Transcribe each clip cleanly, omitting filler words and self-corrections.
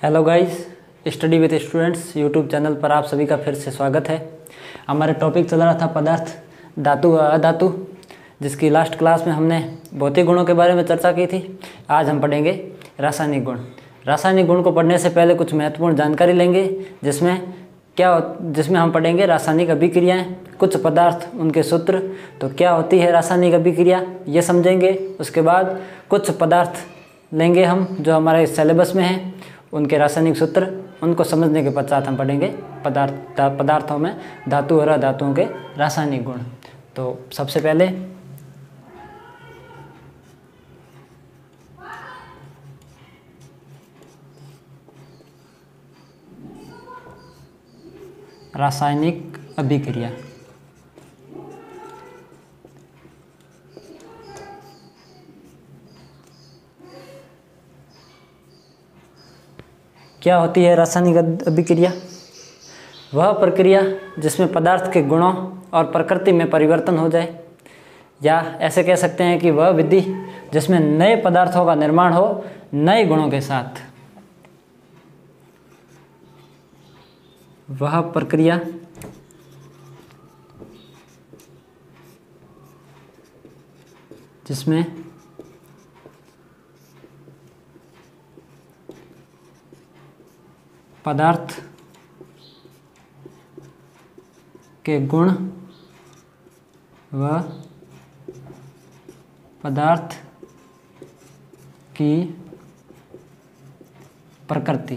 Hello guys, study with students YouTube channel पर आप सभी का फिर से स्वागत है। हमारे टॉपिक चल रहा था पदार्थ, धातु व अधातु, जिसकी लास्ट क्लास में हमने भौतिक गुणों के बारे में चर्चा की थी। आज हम पढ़ेंगे रासायनिक गुण। रासायनिक गुण को पढ़ने से पहले कुछ महत्वपूर्ण जानकारी लेंगे, जिसमें हम पढ़ेंगे रासायनिक अभिक्रियाएं, कुछ पदार्थ, उनके सूत्र, तो क्या होती है रासायनिक अभिक्रिया ये समझेंगे। उसके बाद कुछ पदार्थ लेंगे हम जो हमारे सिलेबस में हैं, उनके रासायनिक सूत्र, उनको समझने के पश्चात हम पढ़ेंगे पदार्थों में धातु और अधातुओं के रासायनिक गुण। तो सबसे पहले रासायनिक अभिक्रिया। क्या होती है रासायनिक अभिक्रिया? वह प्रक्रिया जिसमें पदार्थ के गुणों और प्रकृति में परिवर्तन हो जाए, या ऐसे कह सकते हैं कि वह विधि जिसमें नए पदार्थों का निर्माण हो नए गुणों के साथ। वह प्रक्रिया जिसमें पदार्थ के गुण व पदार्थ की प्रकृति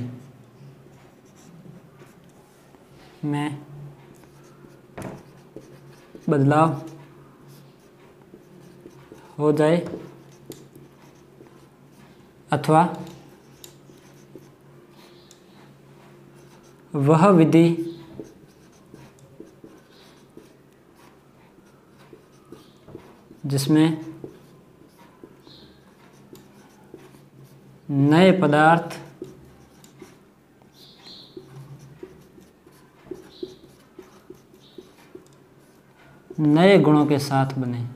में बदलाव हो जाए, अथवा वह विधि जिसमें नए पदार्थ नए गुणों के साथ बने।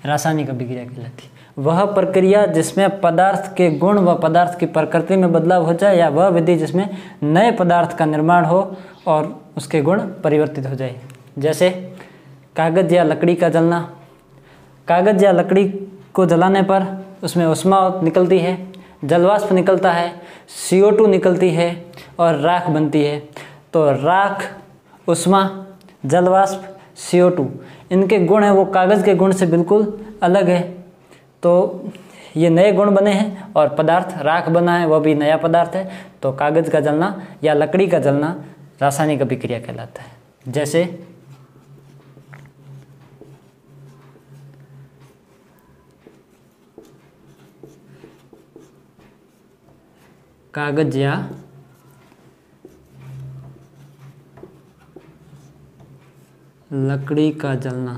रासायनिक अभिक्रिया कहलाती है। वह प्रक्रिया जिसमें पदार्थ के गुण व पदार्थ की प्रकृति में बदलाव हो जाए, या वह विधि जिसमें नए पदार्थ का निर्माण हो और उसके गुण परिवर्तित हो जाए। जैसे कागज़ या लकड़ी का जलना। कागज़ या लकड़ी को जलाने पर उसमें ऊष्मा निकलती है, जलवाष्प निकलता है, CO2 निकलती है और राख बनती है। तो राख, ऊष्मा, जलवाष्प, CO2, इनके गुण हैं वो कागज़ के गुण से बिल्कुल अलग है। तो ये नए गुण बने हैं और पदार्थ राख बना है, वह भी नया पदार्थ है। तो कागज़ का जलना या लकड़ी का जलना रासायनिक अभिक्रिया कहलाता है। जैसे कागज़ या लकड़ी का जलना।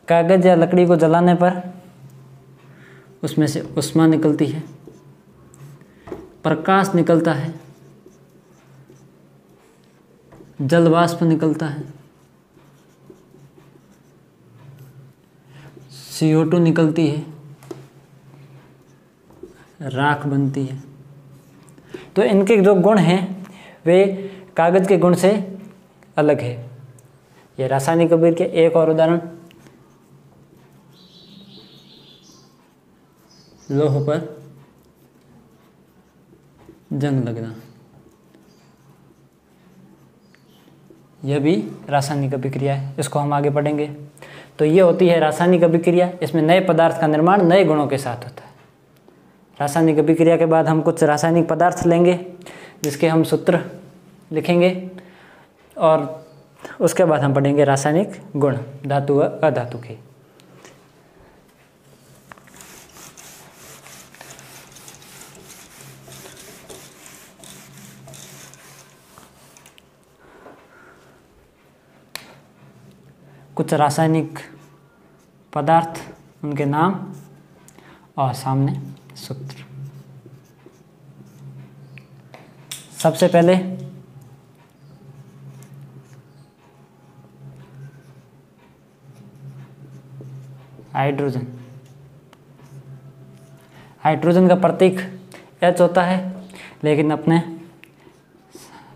कागज़ या लकड़ी को जलाने पर उसमें से ऊष्मा निकलती है, प्रकाश निकलता है, जलवाष्प निकलता है, CO2 निकलती है, राख बनती है। तो इनके जो गुण हैं वे कागज़ के गुण से अलग है। ये रासायनिक अभिक्रिया। एक और उदाहरण, लोह पर जंग लगना। यह भी रासायनिक अभिक्रिया है, इसको हम आगे पढ़ेंगे। तो ये होती है रासायनिक अभिक्रिया, इसमें नए पदार्थ का निर्माण नए गुणों के साथ होता है। रासायनिक अभिक्रिया के बाद हम कुछ रासायनिक पदार्थ लेंगे जिसके हम सूत्र लिखेंगे, और उसके बाद हम पढ़ेंगे रासायनिक गुण धातु व अधातु के। कुछ रासायनिक पदार्थ, उनके नाम और सामने सूत्र। सबसे पहले हाइड्रोजन, हाइड्रोजन का प्रतीक H होता है, लेकिन अपने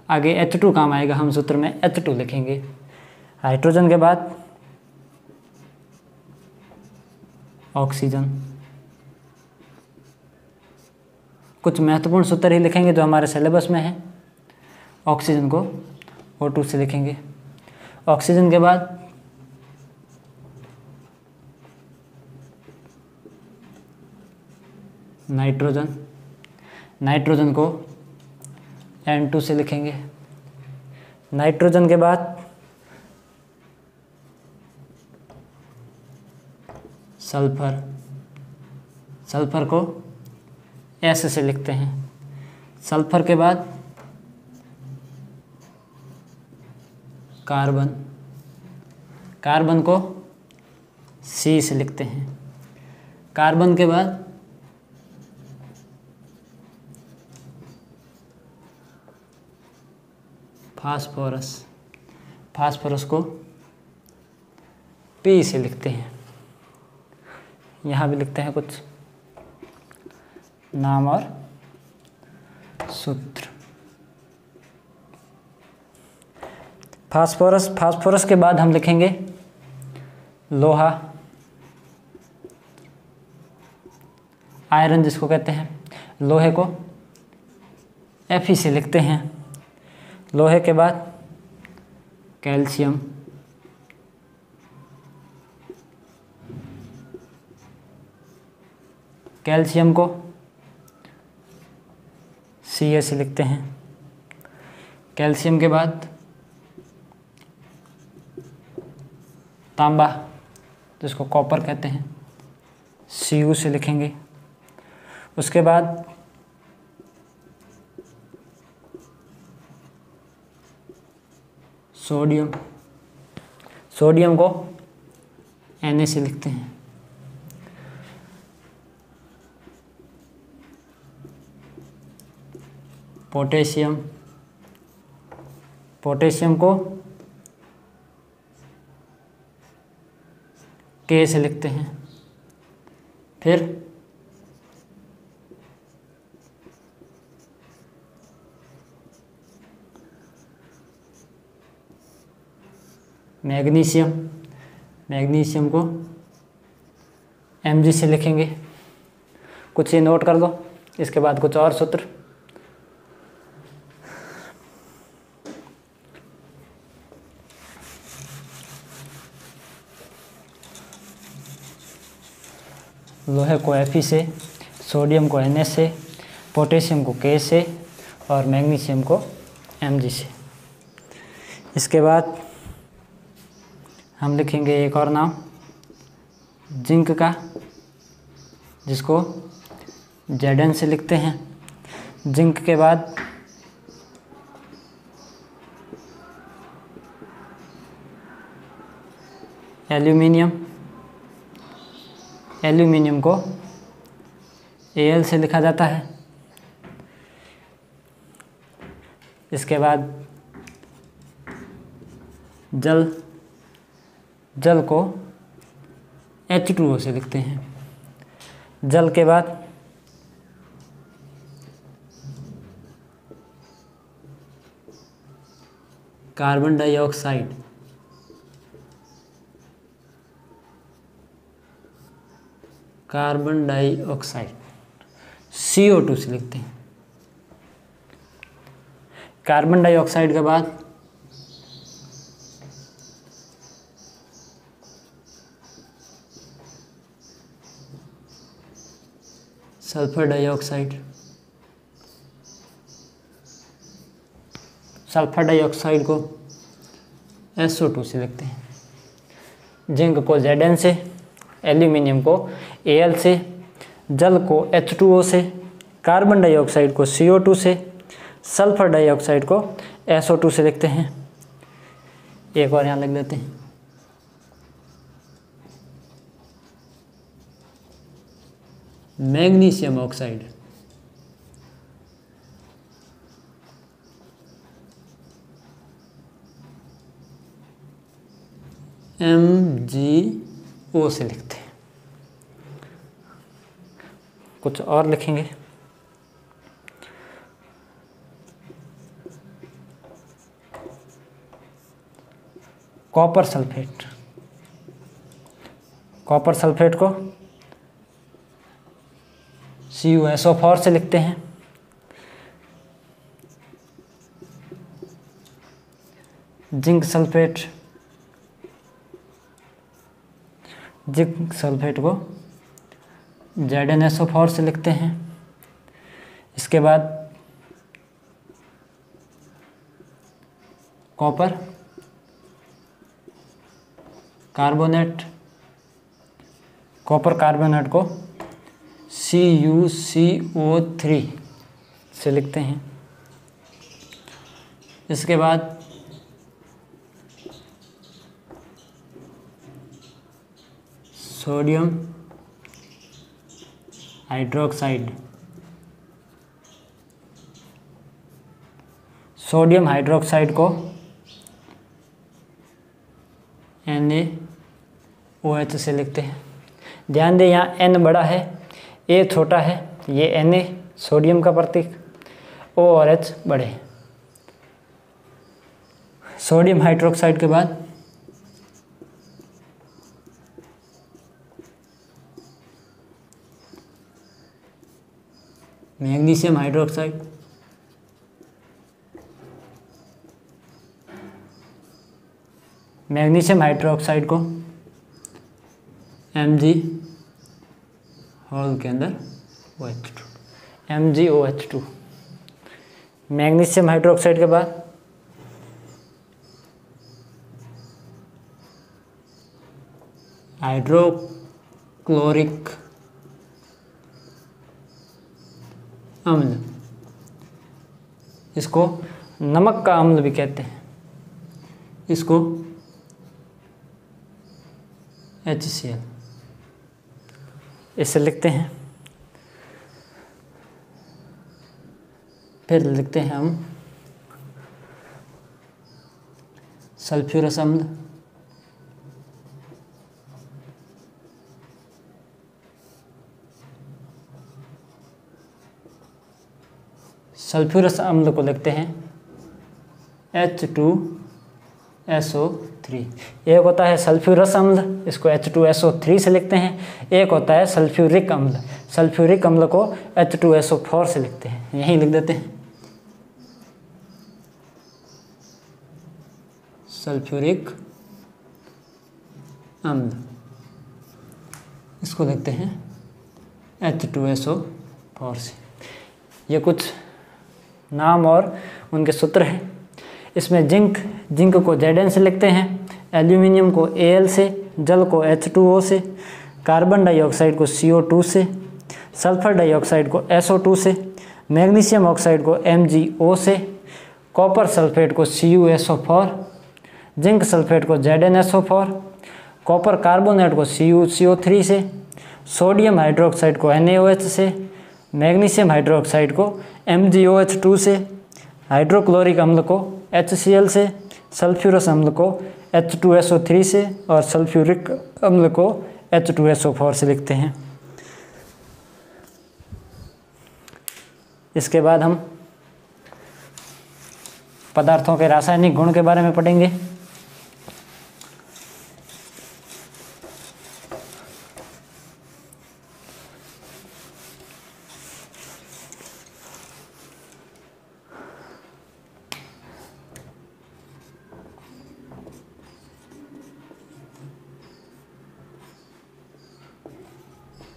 आगे H2 काम आएगा, हम सूत्र में H2 लिखेंगे। हाइड्रोजन के बाद ऑक्सीजन। कुछ महत्वपूर्ण सूत्र ही लिखेंगे जो हमारे सिलेबस में है। ऑक्सीजन को O2 से लिखेंगे। ऑक्सीजन के बाद नाइट्रोजन, नाइट्रोजन को N2 से लिखेंगे। नाइट्रोजन के बाद सल्फर, सल्फर को S से लिखते हैं। सल्फर के बाद कार्बन, कार्बन को C से लिखते हैं। कार्बन के बाद फास्फोरस, फास्फोरस को P से लिखते हैं। यहाँ भी लिखते हैं कुछ नाम और सूत्र। फास्फोरस, फास्फोरस के बाद हम लिखेंगे लोहा, आयरन जिसको कहते हैं। लोहे को Fe से लिखते हैं। लोहे के बाद कैल्शियम, कैल्शियम को Ca से लिखते हैं। कैल्शियम के बाद तांबा जिसको कॉपर कहते हैं, Cu से लिखेंगे। उसके बाद सोडियम, सोडियम को Na से लिखते हैं। पोटेशियम, पोटेशियम को K से लिखते हैं। फिर मैग्नीशियम, मैग्नीशियम को Mg से लिखेंगे। कुछ ये नोट कर लो, इसके बाद कुछ और सूत्र। लोहे को Fe से, सोडियम को Na से, पोटेशियम को K से और मैग्नीशियम को Mg से। इसके बाद हम लिखेंगे एक और नाम जिंक का, जिसको Zn से लिखते हैं। जिंक के बाद एल्यूमिनियम, एल्यूमिनियम को Al से लिखा जाता है। इसके बाद जल, जल को H2O से लिखते हैं। जल के बाद carbon dioxide, carbon dioxide CO2 से लिखते हैं। कार्बन डाइऑक्साइड के बाद सल्फर डाइऑक्साइड, सल्फर डाइऑक्साइड को SO2 से लिखते हैं। जिंक को Zn से, एल्यूमिनियम को Al से, जल को H2O से, कार्बन डाइऑक्साइड को CO2 से, सल्फर डाइऑक्साइड को SO2 से लिखते हैं। एक और यहाँ लिख देते हैं मैग्नीशियम ऑक्साइड, MgO से लिखते हैं। कुछ और लिखेंगे। कॉपर सल्फेट, कॉपर सल्फेट को CuSO4 से लिखते हैं। जिंक सल्फेट, जिंक सल्फेट को ZnSO4 से लिखते हैं। इसके बाद कॉपर कार्बोनेट, कॉपर कार्बोनेट को CuCO3 से लिखते हैं। इसके बाद सोडियम हाइड्रोक्साइड, सोडियम हाइड्रोक्साइड को NaOH से लिखते हैं। ध्यान दें यहाँ N बड़ा है, A छोटा है, ये Na सोडियम का प्रतीक, O और H बड़े हैं। सोडियम हाइड्रोक्साइड के बाद मैग्नीशियम हाइड्रोक्साइड, मैग्नीशियम हाइड्रोक्साइड को Mg होल के अंदर OH2, MgOH2। मैग्नीशियम हाइड्रोक्साइड के बाद हाइड्रोक्लोरिक अम्ल, इसको नमक का अम्ल भी कहते हैं, इसको HCl इसे लिखते हैं। फिर लिखते हैं हम सल्फ्यूरस अम्ल, सल्फ्यूरस अम्ल को लिखते हैं H2SO3। एक होता है सल्फ्यूरस अम्ल, इसको H2SO3 से लिखते हैं। एक होता है सल्फ्यूरिक अम्ल, सल्फ्यूरिक अम्ल को H2SO4 से लिखते हैं। यहीं लिख देते हैं सल्फ्यूरिक अम्ल, इसको लिखते हैं H2SO4 से। ये कुछ नाम और उनके सूत्र हैं। इसमें जिंक को Zn से लिखते हैं, एल्यूमिनियम को Al से, जल को H2O से, कार्बन डाइऑक्साइड को CO2 से, सल्फर डाइऑक्साइड को SO2 से, मैग्नीशियम ऑक्साइड को MgO से, कॉपर सल्फेट को CuSO4, जिंक सल्फेट को ZnSO4, कॉपर कार्बोनेट को CuCO3 से, सोडियम हाइड्रोक्साइड को NaOH से, मैग्नीशियम हाइड्रोक्साइड को MgOH2 से, हाइड्रोक्लोरिक अम्ल को HCl से, सल्फ्यूरस अम्ल को H2SO3 से और सल्फ्यूरिक अम्ल को H2SO4 से लिखते हैं। इसके बाद हम पदार्थों के रासायनिक गुण के बारे में पढ़ेंगे।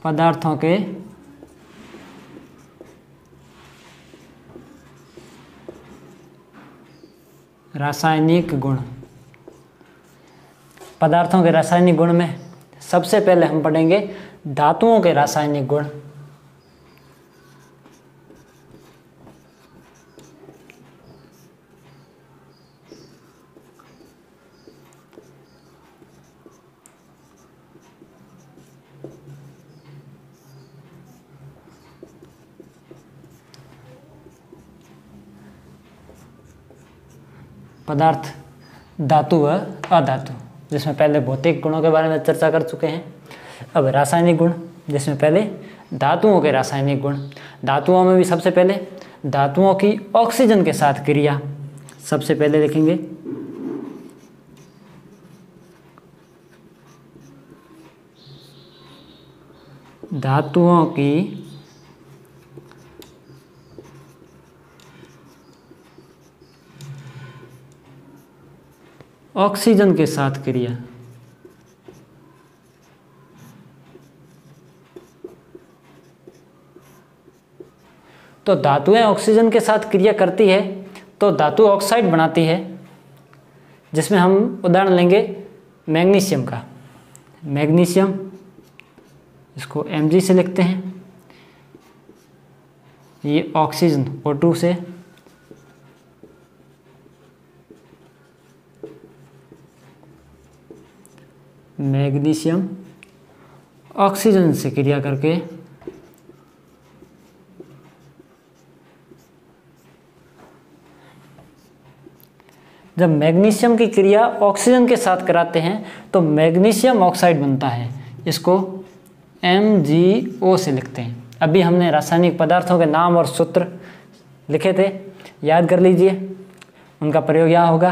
पदार्थों के रासायनिक गुण। पदार्थों के रासायनिक गुण में सबसे पहले हम पढ़ेंगे धातुओं के रासायनिक गुण। पदार्थ धातु व अधातु, जिसमें पहले भौतिक गुणों के बारे में चर्चा कर चुके हैं। अब रासायनिक गुण, जिसमें पहले धातुओं के रासायनिक गुण। धातुओं में भी सबसे पहले धातुओं की ऑक्सीजन के साथ क्रिया सबसे पहले लिखेंगे। धातुओं की ऑक्सीजन के साथ क्रिया। तो धातुएं ऑक्सीजन के साथ क्रिया करती है तो धातु ऑक्साइड बनाती है, जिसमें हम उदाहरण लेंगे मैग्नीशियम का। मैग्नीशियम, इसको Mg से लिखते हैं, ये ऑक्सीजन O2 से, मैग्नीशियम ऑक्सीजन से क्रिया करके जब मैग्नीशियम की क्रिया ऑक्सीजन के साथ कराते हैं तो मैग्नीशियम ऑक्साइड बनता है, इसको MgO से लिखते हैं। अभी हमने रासायनिक पदार्थों के नाम और सूत्र लिखे थे, याद कर लीजिए, उनका प्रयोग यहाँ होगा।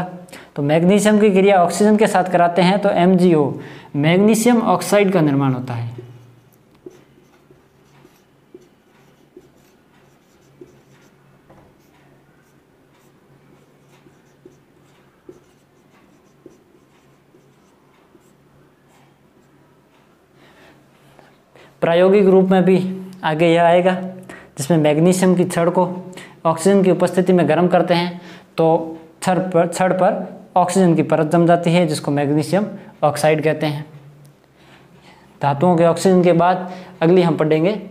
तो मैग्नीशियम की क्रिया ऑक्सीजन के साथ कराते हैं तो MgO मैग्नीशियम ऑक्साइड का निर्माण होता है। प्रायोगिक रूप में भी आगे यह आएगा, जिसमें मैग्नीशियम की छड़ को ऑक्सीजन की उपस्थिति में गर्म करते हैं तो छड़ पर ऑक्सीजन की परत जम जाती है, जिसको मैग्नीशियम ऑक्साइड कहते हैं। धातुओं के ऑक्सीजन के बाद अगली हम पढ़ेंगे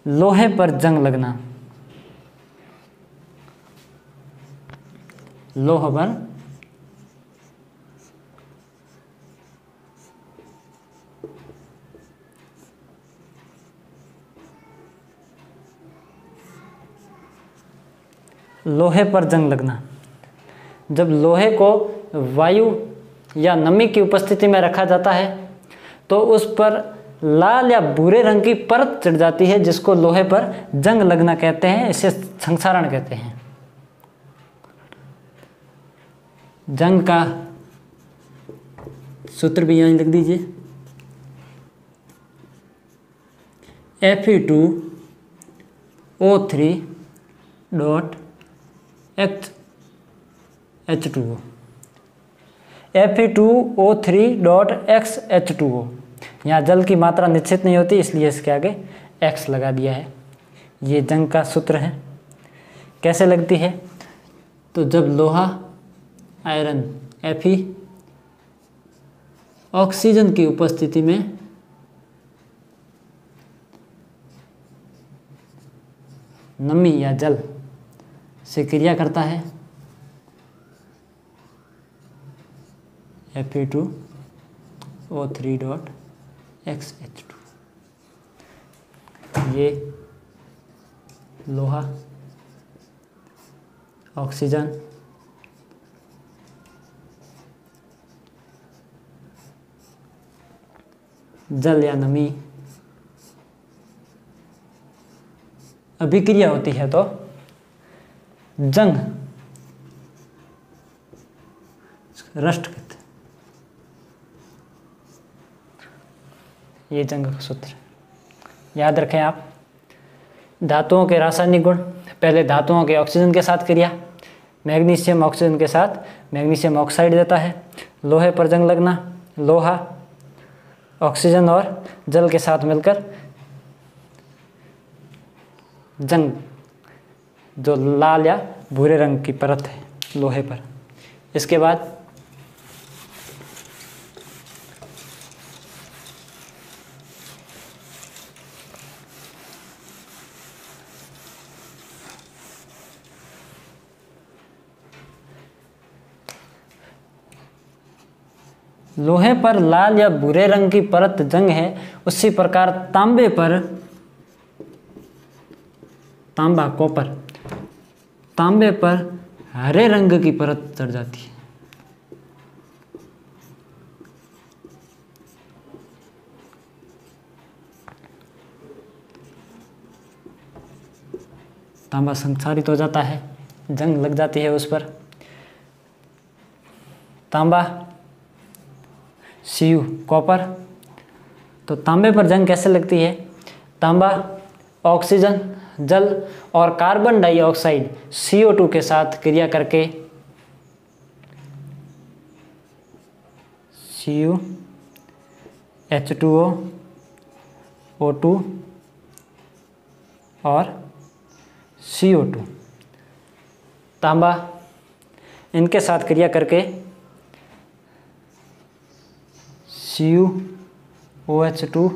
लोहे पर जंग लगना। लोह पर जंग लगना। जब लोहे को वायु या नमी की उपस्थिति में रखा जाता है तो उस पर लाल या भूरे रंग की परत चढ़ जाती है, जिसको लोहे पर जंग लगना कहते हैं, इसे संक्षारण कहते हैं। जंग का सूत्र भी यहीं लिख दीजिए, Fe2O3.H2O। Fe2O3.XH2O। यहाँ जल की मात्रा निश्चित नहीं होती, इसलिए इसके आगे X लगा दिया है। ये जंग का सूत्र है। कैसे लगती है? तो जब लोहा आयरन Fe ऑक्सीजन की उपस्थिति में नमी या जल से क्रिया करता है, Fe2O3.XH2। ये लोहा, ऑक्सीजन, जल या नमी अभिक्रिया होती है तो जंग रष्ट कहते हैं। ये जंग का सूत्र याद रखें आप। धातुओं के रासायनिक गुण, पहले धातुओं के ऑक्सीजन के साथ क्रिया, मैग्नीशियम ऑक्सीजन के साथ मैग्नीशियम ऑक्साइड देता है। लोहे पर जंग लगना, लोहा ऑक्सीजन और जल के साथ मिलकर जंग, जो लाल या भूरे रंग की परत है लोहे पर। इसके बाद लोहे पर लाल या भूरे रंग की परत जंग है, उसी प्रकार तांबे पर, तांबा कॉपर, तांबे पर हरे रंग की परत चढ़ जाती है। तांबा संक्षारित हो जाता है, जंग लग जाती है उस पर। तांबा Cu कॉपर, तो तांबे पर जंग कैसे लगती है? तांबा ऑक्सीजन, जल और कार्बन डाइऑक्साइड CO2 के साथ क्रिया करके Cu H2O O2 और CO2, तांबा इनके साथ क्रिया करके CuOH2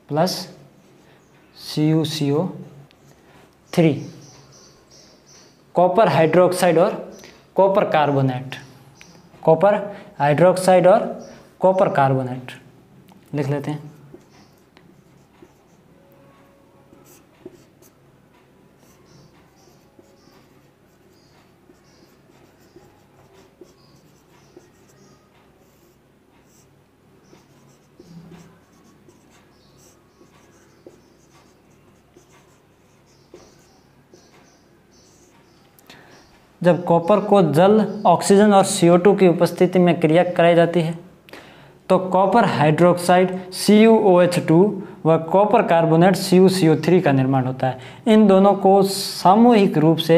plus CuCO3, copper hydroxide और कॉपर कार्बोनेट, कॉपर हाइड्रोक्साइड और कॉपर कार्बोनेट लिख लेते हैं। जब कॉपर को जल, ऑक्सीजन और CO2 की उपस्थिति में क्रिया कराई जाती है तो कॉपर हाइड्रोक्साइड CuOH2 व कॉपर कार्बोनेट CuCO3 का निर्माण होता है। इन दोनों को सामूहिक रूप से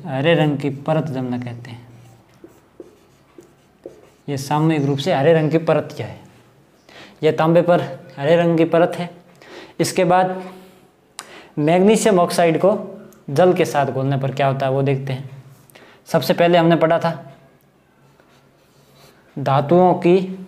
हरे रंग की परत जमना कहते हैं। ये सामूहिक रूप से हरे रंग की परत क्या है? यह तांबे पर हरे रंग की परत है। इसके बाद मैग्नीशियम ऑक्साइड को जल के साथ घोलने पर क्या होता है वो देखते हैं। सबसे पहले हमने पढ़ा था धातुओं की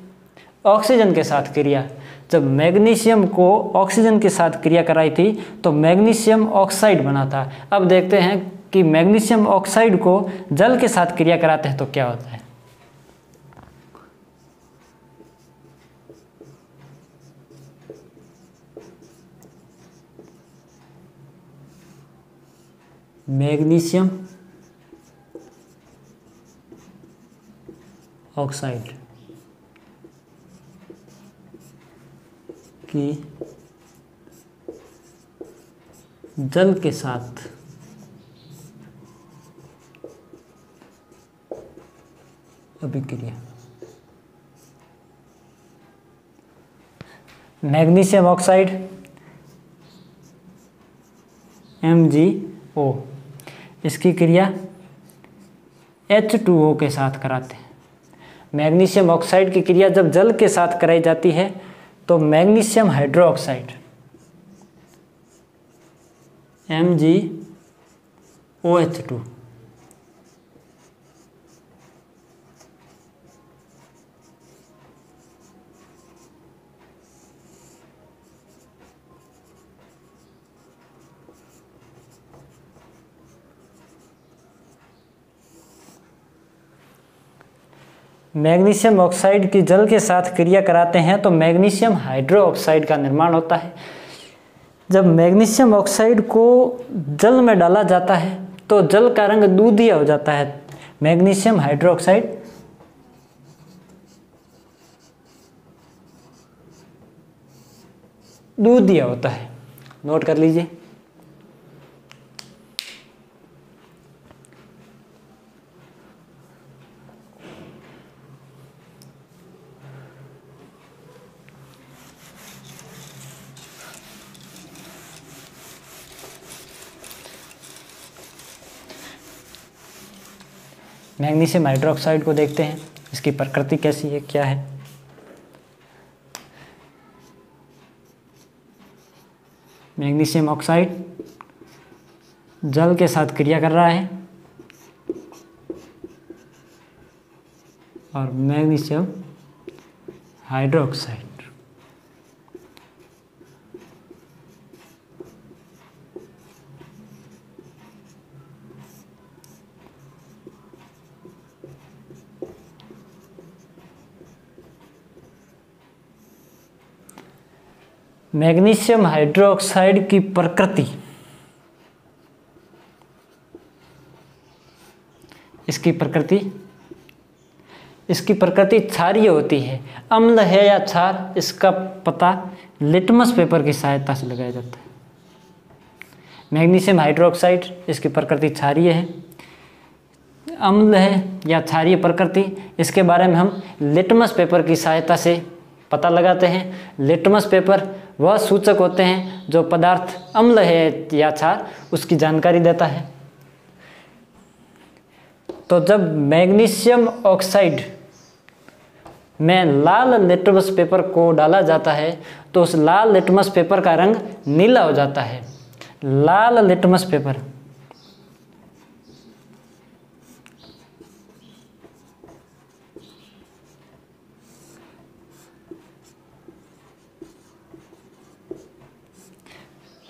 ऑक्सीजन के साथ क्रिया। जब मैग्नीशियम को ऑक्सीजन के साथ क्रिया कराई थी तो मैग्नीशियम ऑक्साइड बना था। अब देखते हैं कि मैग्नीशियम ऑक्साइड को जल के साथ क्रिया कराते हैं तो क्या होता है। मैग्नीशियम ऑक्साइड की जल के साथ अभिक्रिया। मैग्नीशियम ऑक्साइड MgO, इसकी क्रिया H2O के साथ कराते हैं। मैग्नीशियम ऑक्साइड की क्रिया जब जल के साथ कराई जाती है तो magnesium hydroxide MgOH2 magnesium oxide की जल के साथ क्रिया कराते हैं तो मैग्नीशियम हाइड्रोक्साइड का निर्माण होता है। जब मैग्नीशियम ऑक्साइड को जल में डाला जाता है तो जल का रंग दूधिया हो जाता है। मैग्नीशियम हाइड्रोक्साइड दूधिया होता है, नोट कर लीजिए। मैग्नीशियम हाइड्रोक्साइड को देखते हैं, इसकी प्रकृति कैसी है, क्या है। मैग्नीशियम ऑक्साइड जल के साथ क्रिया कर रहा है और मैग्नीशियम हाइड्रोक्साइड मैग्नीशियम हाइड्रोक्साइड की प्रकृति, इसकी प्रकृति इसकी प्रकृति क्षारीय होती है। अम्ल है या क्षार, इसका पता लिटमस पेपर की सहायता से लगाया जाता है। मैग्नीशियम हाइड्रोक्साइड, इसकी प्रकृति क्षारीय है, अम्ल है या क्षारीय प्रकृति, इसके बारे में हम लिटमस पेपर की सहायता से पता लगाते हैं। लिटमस पेपर वह सूचक होते हैं जो पदार्थ अम्ल है या क्षार उसकी जानकारी देता है। तो जब मैग्नीशियम ऑक्साइड में लाल लिटमस पेपर को डाला जाता है तो उस लाल लिटमस पेपर का रंग नीला हो जाता है। लाल लिटमस पेपर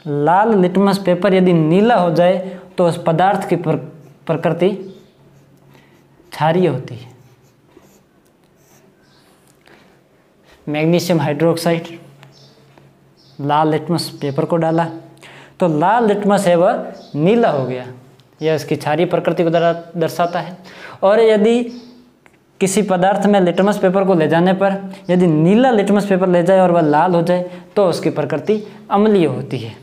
लाल लिटमस पेपर यदि नीला हो जाए तो उस पदार्थ की प्रकृति क्षारीय होती है। मैग्नीशियम हाइड्रोक्साइड, लाल लिटमस पेपर को डाला तो लाल लिटमस है वह नीला हो गया, यह इसकी क्षारीय प्रकृति को दर्शाता है। और यदि किसी पदार्थ में लिटमस पेपर को ले जाने पर यदि नीला लिटमस पेपर ले जाए और वह लाल हो जाए तो उसकी प्रकृति अम्लीय होती है।